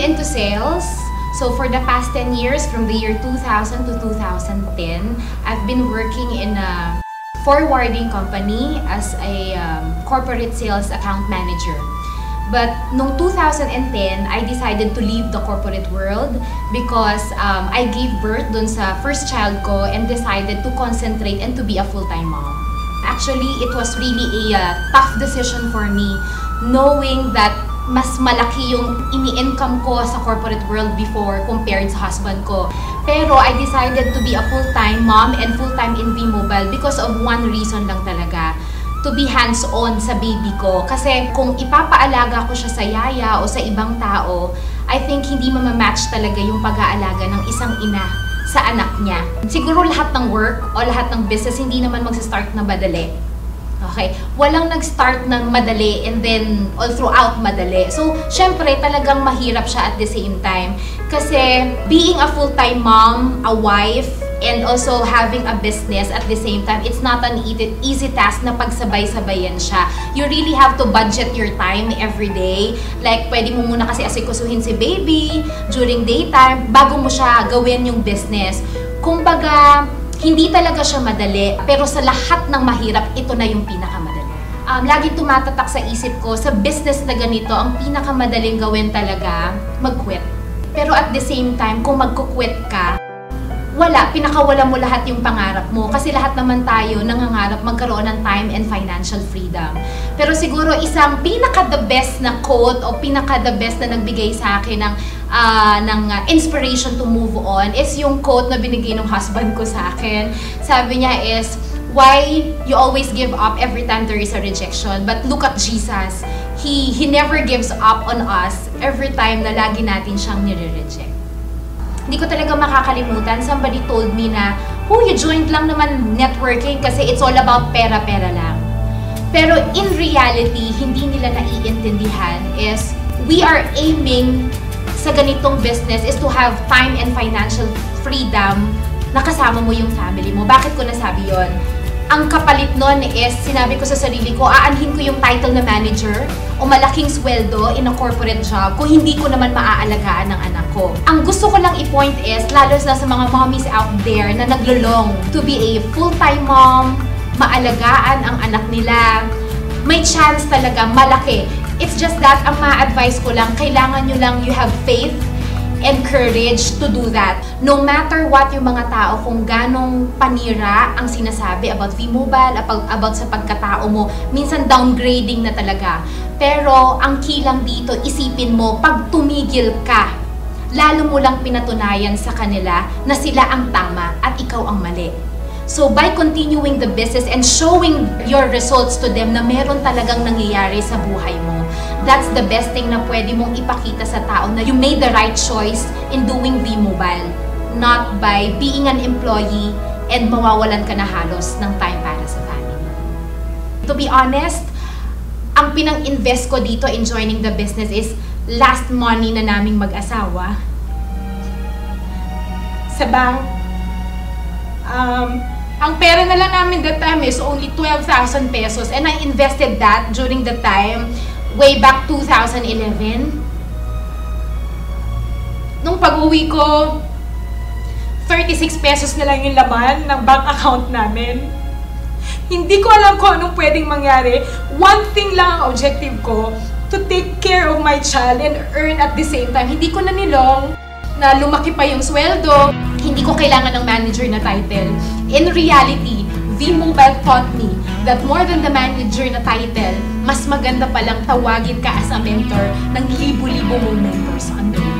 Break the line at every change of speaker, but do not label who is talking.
been into sales. So for the past 10 years, from the year 2000 to 2010, I've been working in a forwarding company as a corporate sales account manager. But noong 2010, I decided to leave the corporate world because I gave birth dun sa first child ko and decided to concentrate and to be a full-time mom. Actually, it was really a tough decision for me, knowing that mas malaki yung ini-income ko sa corporate world before compared sa husband ko. Pero I decided to be a full-time mom and full-time in V-Mobile because of one reason lang talaga. To be hands-on sa baby ko. Kasi kung ipapaalaga ko siya sa yaya o sa ibang tao, I think hindi mamamatch talaga yung pag-aalaga ng isang ina sa anak niya. Siguro lahat ng work o lahat ng business hindi naman magsa-start na madali. Okay? Walang nag-start ng madali and then all throughout madali. So, syempre talagang mahirap siya at the same time. Kasi being a full-time mom, a wife, and also having a business at the same time, it's not an easy task na pagsabay-sabayan siya. You really have to budget your time every day. Like, pwede mo muna kasi asikusuhin si baby during daytime bago mo siya gawin yung business. Kumbaga, hindi talaga siya madali, pero sa lahat ng mahirap, ito na yung pinakamadali. Lagi tumatatak sa isip ko, sa business na ganito, ang pinakamadaling gawin talaga, mag-quit. Pero at the same time, kung mag-quit ka, pinakawala mo lahat yung pangarap mo. Kasi lahat naman tayo nangangarap magkaroon ng time and financial freedom. Pero siguro isang pinaka-the best na quote o pinaka-the best na nagbigay sa akin ng inspiration to move on is yung quote na binigay ng husband ko sa akin. Sabi niya is, why you always give up every time there is a rejection? But look at Jesus. He never gives up on us every time na lagi natin siyang nire-reject. Hindi ko talaga makakalimutan. Somebody told me na, you joined lang naman networking kasi it's all about pera-pera lang. Pero in reality, hindi nila naiintindihan is we are aiming sa ganitong business is to have time and financial freedom na kasama mo yung family mo. Bakit ko nasabi yon? Ang kapalit nun is, sinabi ko sa sarili ko, aanhin ko yung title na manager o malaking sweldo in a corporate job kung hindi ko naman maaalagaan ng anak ko. Ang gusto ko lang i-point is, lalo na sa mga mommies out there na naglulong to be a full-time mom, maalagaan ang anak nila, may chance talaga malaki. It's just that, ang ma-advise ko lang, kailangan nyo lang you have faith and courage to do that. No matter what yung mga tao, kung ganong panira ang sinasabi about V-Mobile, about sa pagkatao mo, minsan downgrading na talaga. Pero ang key lang dito, isipin mo, pag tumigil ka, lalo mo lang pinatunayan sa kanila na sila ang tama at ikaw ang mali. So by continuing the business and showing your results to them na meron talagang nangyayari sa buhay mo, that's the best thing na pwede mong ipakita sa tao na you made the right choice in doing V-Mobile, not by being an employee and mawawalan ka na halos ng time para sa family. To be honest, ang pinang-invest ko dito in joining the business is last money na naming mag-asawa sa bank. Ang pera na lang namin that time is only 12,000 pesos and I invested that during the time way back 2011. Nung pag-uwi ko, 36 pesos na lang yung laman ng bank account namin. Hindi ko alam kung anong pwedeng mangyari. One thing lang ang objective ko, to take care of my child and earn at the same time. Hindi ko na nilong na lumaki pa yung sweldo. Hindi ko kailangan ng manager na title. In reality, V-Mobile taught me that more than the manager na title, mas maganda palang tawagin ka as a mentor ng libo-libo mong mentors on the way.